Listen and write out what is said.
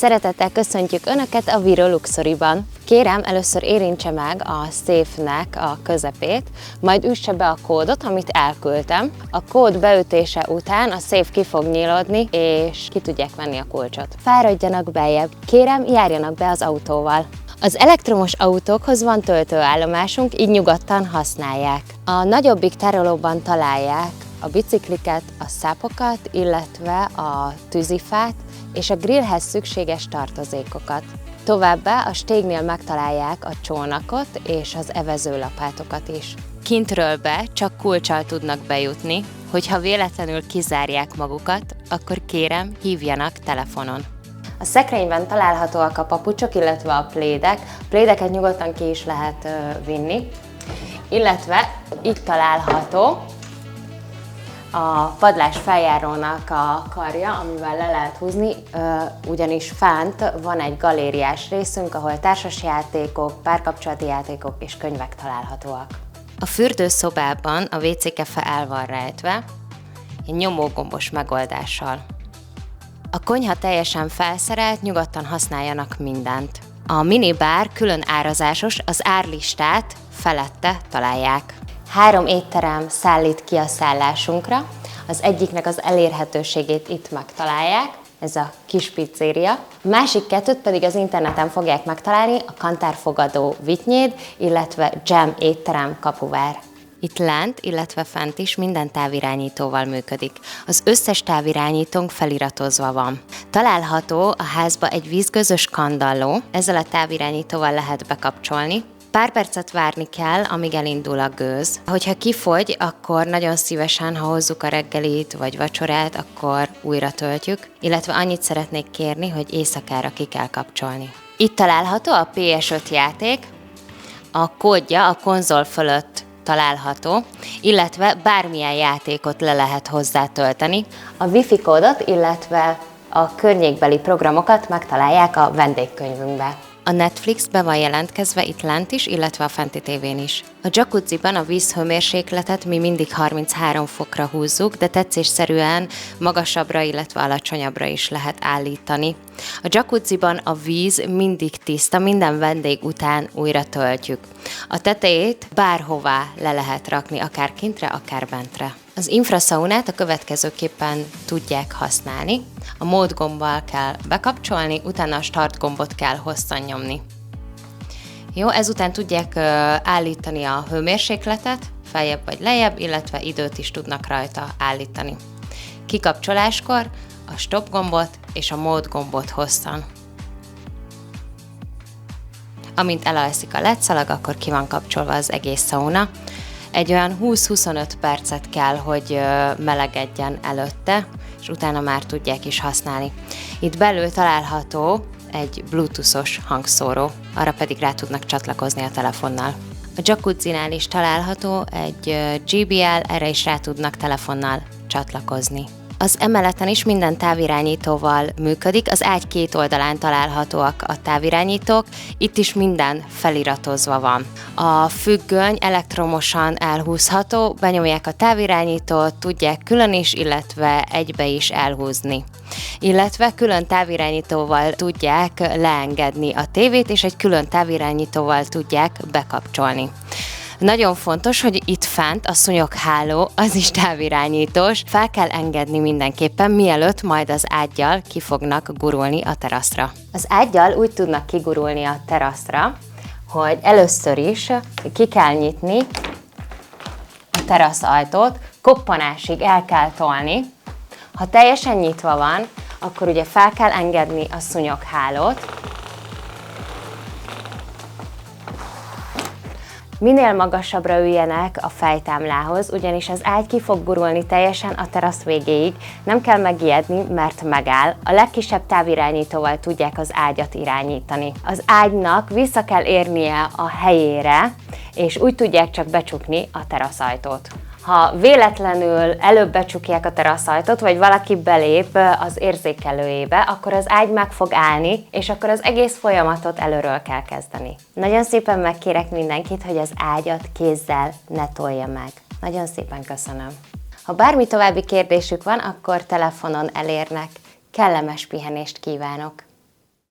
Szeretettel köszöntjük Önöket a Viro Luxuryban. Kérem, először érintse meg a széfnek a közepét, majd üsse be a kódot, amit elküldtem. A kód beütése után a széf ki fog nyílódni, és ki tudják venni a kulcsot. Fáradjanak beljebb. Kérem, járjanak be az autóval. Az elektromos autókhoz van töltőállomásunk, így nyugodtan használják. A nagyobbik tárolóban találják a bicikliket, a szápokat, illetve a tűzifát és a grillhez szükséges tartozékokat. Továbbá a stégnél megtalálják a csónakot és az evezőlapátokat is. Kintről be csak kulccsal tudnak bejutni, hogyha véletlenül kizárják magukat, akkor kérem, hívjanak telefonon. A szekrényben találhatóak a papucsok, illetve a plédek. A plédeket nyugodtan ki is lehet vinni, illetve itt található a padlás feljárónak a karja, amivel le lehet húzni, ugyanis fent van egy galériás részünk, ahol társasjátékok, párkapcsolati játékok és könyvek találhatóak. A fürdőszobában a WC-kefe el van rejtve, egy nyomógombos megoldással. A konyha teljesen felszerelt, nyugodtan használjanak mindent. A minibár külön árazásos, az árlistát felette találják. 3 étterem szállít ki a szállásunkra, az egyiknek az elérhetőségét itt megtalálják, ez a kis pizzéria. A másik 2 pedig az interneten fogják megtalálni, a Kantár fogadó Vitynéd, illetve Jam étterem Kapuvár. Itt lent, illetve fent is minden távirányítóval működik. Az összes távirányítónk feliratozva van. Található a házba egy vízgőzös kandalló, ezzel a távirányítóval lehet bekapcsolni. Pár percet várni kell, amíg elindul a gőz. Hogyha kifogy, akkor nagyon szívesen, ha hozzuk a reggelit vagy vacsorát, akkor újra töltjük, illetve annyit szeretnék kérni, hogy éjszakára ki kell kapcsolni. Itt található a PS5 játék, a kódja a konzol fölött található, illetve bármilyen játékot le lehet hozzá tölteni. A Wi-Fi kódot, illetve a környékbeli programokat megtalálják a vendégkönyvünkbe. A Netflix be van jelentkezve itt lent is, illetve a fenti tévén is. A jacuzziban a vízhőmérsékletet mi mindig 33 fokra húzzuk, de tetszésszerűen magasabbra, illetve alacsonyabbra is lehet állítani. A jacuzziban a víz mindig tiszta, minden vendég után újra töltjük. A tetejét bárhová le lehet rakni, akár kintre, akár bentre. Az infraszaunát a következőképpen tudják használni. A mód gombbal kell bekapcsolni, utána a start gombot kell hosszan nyomni. Jó, ezután tudják állítani a hőmérsékletet, feljebb vagy lejjebb, illetve időt is tudnak rajta állítani. Kikapcsoláskor a stop gombot és a mód gombot hosszan. Amint elalszik a LED szalag, akkor ki van kapcsolva az egész szauna. Egy olyan 20-25 percet kell, hogy melegedjen előtte, és utána már tudják is használni. Itt belül található egy bluetoothos hangszóró, arra pedig rá tudnak csatlakozni a telefonnal. A jacuzzinál is található egy JBL, erre is rá tudnak telefonnal csatlakozni. Az emeleten is minden távirányítóval működik, az ágy 2 oldalán találhatóak a távirányítók, itt is minden feliratozva van. A függöny elektromosan elhúzható, benyomják a távirányítót, tudják külön is, illetve egybe is elhúzni. Illetve külön távirányítóval tudják leengedni a tévét, és egy külön távirányítóval tudják bekapcsolni. Nagyon fontos, hogy itt fent a szúnyogháló, az is távirányítós, fel kell engedni mindenképpen, mielőtt majd az ággyal ki fognak gurulni a teraszra. Az ággyal úgy tudnak kigurulni a teraszra, hogy először is ki kell nyitni a teraszajtót, koppanásig el kell tolni. Ha teljesen nyitva van, akkor ugye fel kell engedni a szúnyoghálót. Minél magasabbra üljenek a fejtámlához, ugyanis az ágy ki fog gurulni teljesen a terasz végéig, nem kell megijedni, mert megáll. A legkisebb távirányítóval tudják az ágyat irányítani. Az ágynak vissza kell érnie a helyére, és úgy tudják csak becsukni a teraszajtót. Ha véletlenül előbb becsukják a teraszajtót, vagy valaki belép az érzékelőjébe, akkor az ágy meg fog állni, és akkor az egész folyamatot előről kell kezdeni. Nagyon szépen megkérek mindenkit, hogy az ágyat kézzel ne tolja meg. Nagyon szépen köszönöm. Ha bármi további kérdésük van, akkor telefonon elérnek. Kellemes pihenést kívánok!